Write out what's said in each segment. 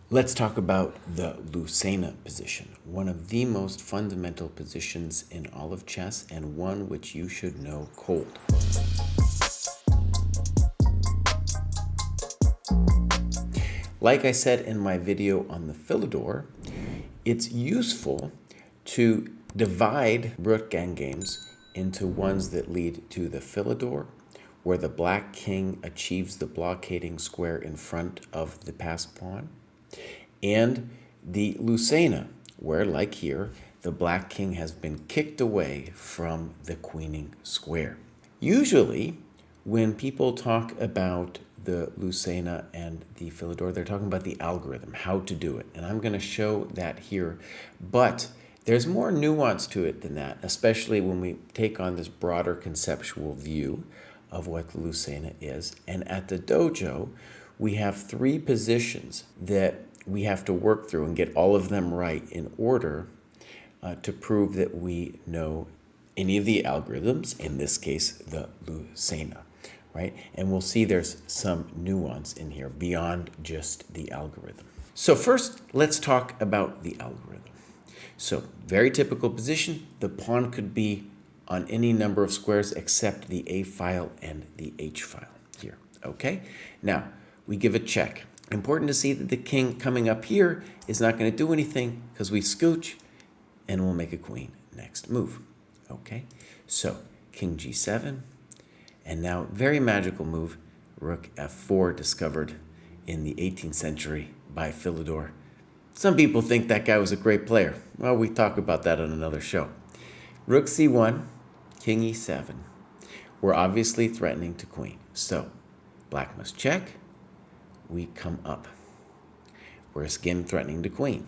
Let's talk about the Lucena position, one of the most fundamental positions in all of chess and one which you should know cold. Like I said in my video on the Philidor, it's useful to divide rook endgames into ones that lead to the Philidor, where the black king achieves the blockading square in front of the passed pawn, and the Lucena, where, like here, the black king has been kicked away from the queening square. Usually, when people talk about the Lucena and the Philidor, they're talking about the algorithm, how to do it. And I'm going to show that here. But there's more nuance to it than that, especially when we take on this broader conceptual view of what the Lucena is. And at the dojo, we have 3 positions that we have to work through and get all of them right in order to prove that we know any of the algorithms, in this case, the Lucena, right? And we'll see there's some nuance in here beyond just the algorithm. So first, let's talk about the algorithm. So very typical position, the pawn could be on any number of squares except the A file and the H file here, okay? Now, we give a check. Important to see that the king coming up here is not going to do anything because we scooch and we'll make a queen next move. Okay, so king g7, and now very magical move, rook f4, discovered in the 18th century by Philidor. Some people think that guy was a great player. Well, we talk about that on another show. Rook c1, king e7. We're obviously threatening to queen, so black must check. We come up. We're again threatening to queen.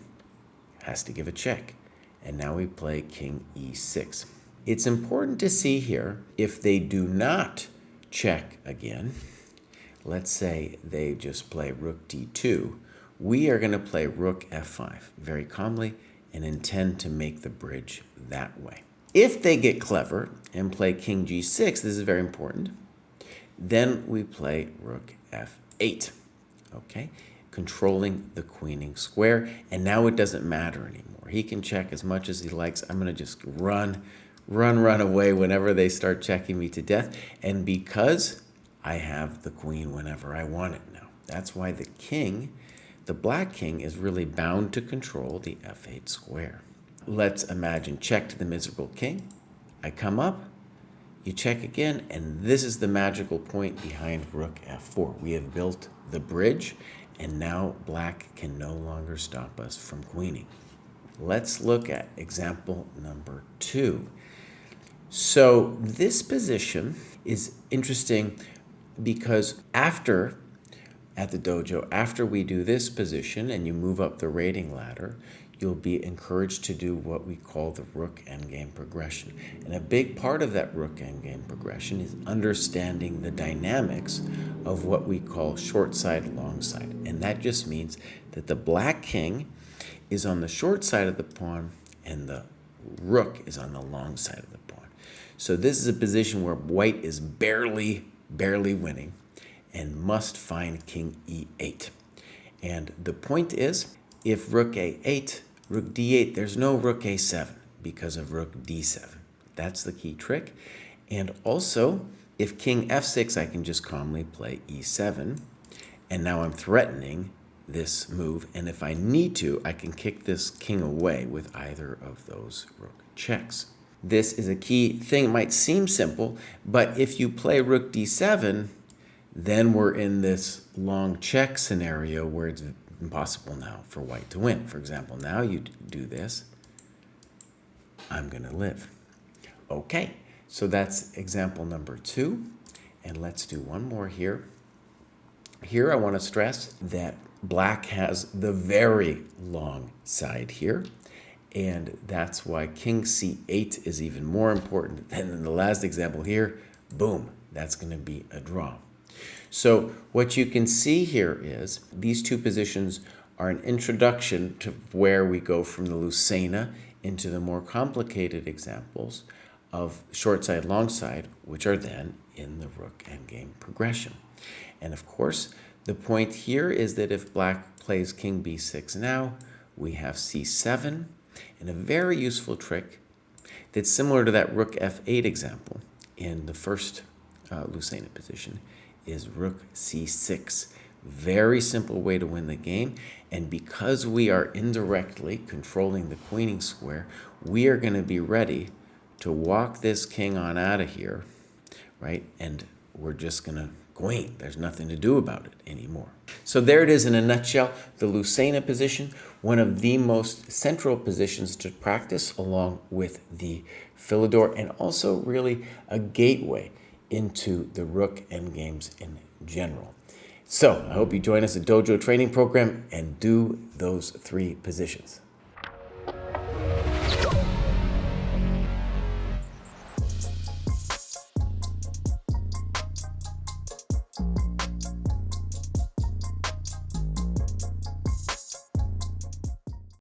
Has to give a check. And now we play king e6. It's important to see here, if they do not check again, let's say they just play rook d2, we are going to play rook f5 very calmly and intend to make the bridge that way. If they get clever and play king g6, this is very important, then we play rook f8. Okay, controlling the queening square, and now it doesn't matter anymore. He can check as much as he likes. I'm going to just run away whenever they start checking me to death, and because I have the queen whenever I want it now. That's why the king, the black king, is really bound to control the f8 square. Let's imagine check to the miserable king. I come up, you check again, and this is the magical point behind rook f4. We have built the bridge, and now black can no longer stop us from queening. Let's look at example number 2. So this position is interesting because at the dojo, after we do this position and you move up the rating ladder, you'll be encouraged to do what we call the rook endgame progression. And a big part of that rook endgame progression is understanding the dynamics of what we call short side, long side. And that just means that the black king is on the short side of the pawn and the rook is on the long side of the pawn. So this is a position where white is barely winning and must find king e8. And the point is, if rook a8, rook d8, there's no rook a7 because of rook d7. That's the key trick. And also, if king f6, I can just calmly play e7. And now I'm threatening this move. And if I need to, I can kick this king away with either of those rook checks. This is a key thing. It might seem simple, but if you play rook d7, then we're in this long check scenario where it's impossible now for white to win. For example, now you do this, I'm going to live. Okay, so that's example number 2. And let's do one more here. Here I want to stress that black has the very long side here. And that's why king c8 is even more important than in the last example here. Boom, that's going to be a draw. So what you can see here is these 2 positions are an introduction to where we go from the Lucena into the more complicated examples of short side, long side, which are then in the rook endgame progression. And of course, the point here is that if black plays king b6 now. We have c7, and a very useful trick that's similar to that rook f8 example in the first Lucena position is rook c6. Very simple way to win the game, and because we are indirectly controlling the queening square, we are going to be ready to walk this king on out of here, right? And we're just going to queen. There's nothing to do about it anymore. So there it is in a nutshell, the Lucena position, one of the most central positions to practice along with the Philidor, and also really a gateway into the rook endgames in general. So I hope you join us at Dojo training program and do those 3 positions.